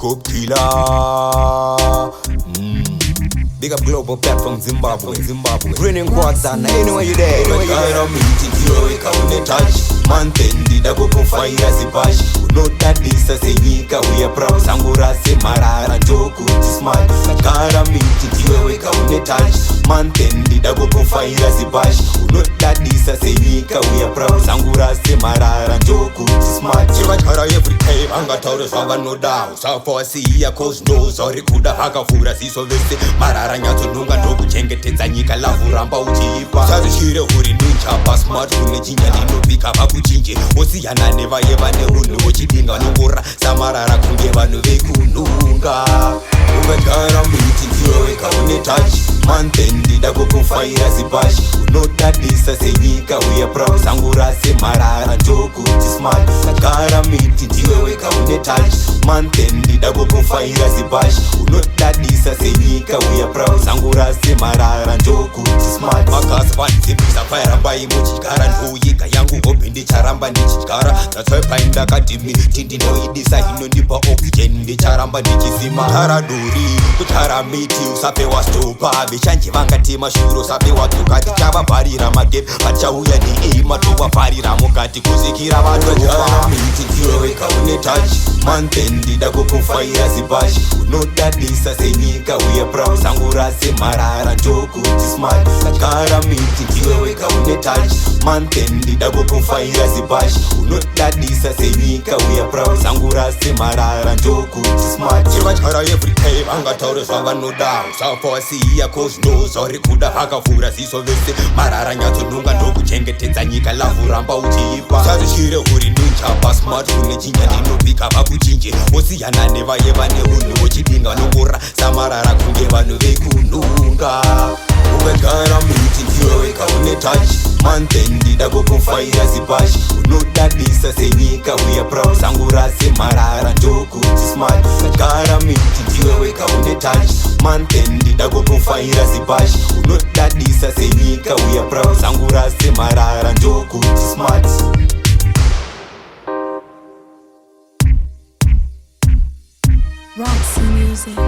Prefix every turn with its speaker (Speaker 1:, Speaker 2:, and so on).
Speaker 1: scope killer. Big up global platform Zimbabwe. Bringing quads on anywhere you there. Anywhere you there. Touch. Man tendida kukufaira sibashi. Unotadisa senyika we are proud. Usangorase Marara joku smart. Kara miti tiwe kaune touch. Man tendida kukufaira sibashi. Unotadisa senyika we are proud. Usangorase Marara joku smart. Chivachara every time angataure zvava no doubt. Safawasiya cause knows ori kuda hakafura siso vese Marara nyatsonunga ndokuchengetedza nyika lavuramba uchiipa. Sazvishire uri ninchapa smart kune chinja ndinopika vakuchinje. Osiyana nevaye vane unhu wochidinga vanongora samarara kunge vanhu vekununga. Ukagara miti ndiwe weka une touch. Man tendida kukufaira sibashi. Unotadisa senyika we are proud. Usangorase Marara ndokuti smart. Kagara miti ndiwe weka une touch. Man tendida kukufaira sibashi. Unotadisa senyika we are proud. Usangorase Marara ndokuti smart. Makasi vanzipisa pairamba imuchigara ndoyika yangu hope ndicharamba ndichigara. That's why painda kadimi tindinoidisa hino ndipa oxygen ndicharamba ndichisima. Tara duri kutara miti usapewa stopa. Vechanji vangatema shuro usapewa tukati. Chavabharira magep vachauya neima tovabharira mukati kuzikira vanopa. Miti ndiwe weka une touch. Man tendida kukufaira sibashi. Unotadisa senyika we are proud. Usangorase Marara ndokuti smart. Kara miti ndiwe weka une touch. Man tendida kukufaira sibashi. Unotadisa senyika we are proud. Usangorase Marara ndokuti smart. Chivachara every time angataure zvava no doubt. Safawasiya cause knows ori kuda hakafura siso vese Marara nyatsonunga ndokuchengetedza nyika lavuramba uchiipa. Sazvishire uri ninchapa smart kune chinja ndinopika vakuchinje. Osiyana nevaye vane unhu wochidinga vanongora samarara kunge vanhu vekununga. Ukagara miti ndiwe weka une touch. Man tendida kukufaira sibashi. Unotadisa senyika we are proud. Usangorase Marara ndokuti smart. Kagara miti ndiwe weka une touch. Man tendida kukufaira sibashi. Unotadisa senyika we are proud. Usangorase Marara ndokuti smart.
Speaker 2: Roxy music.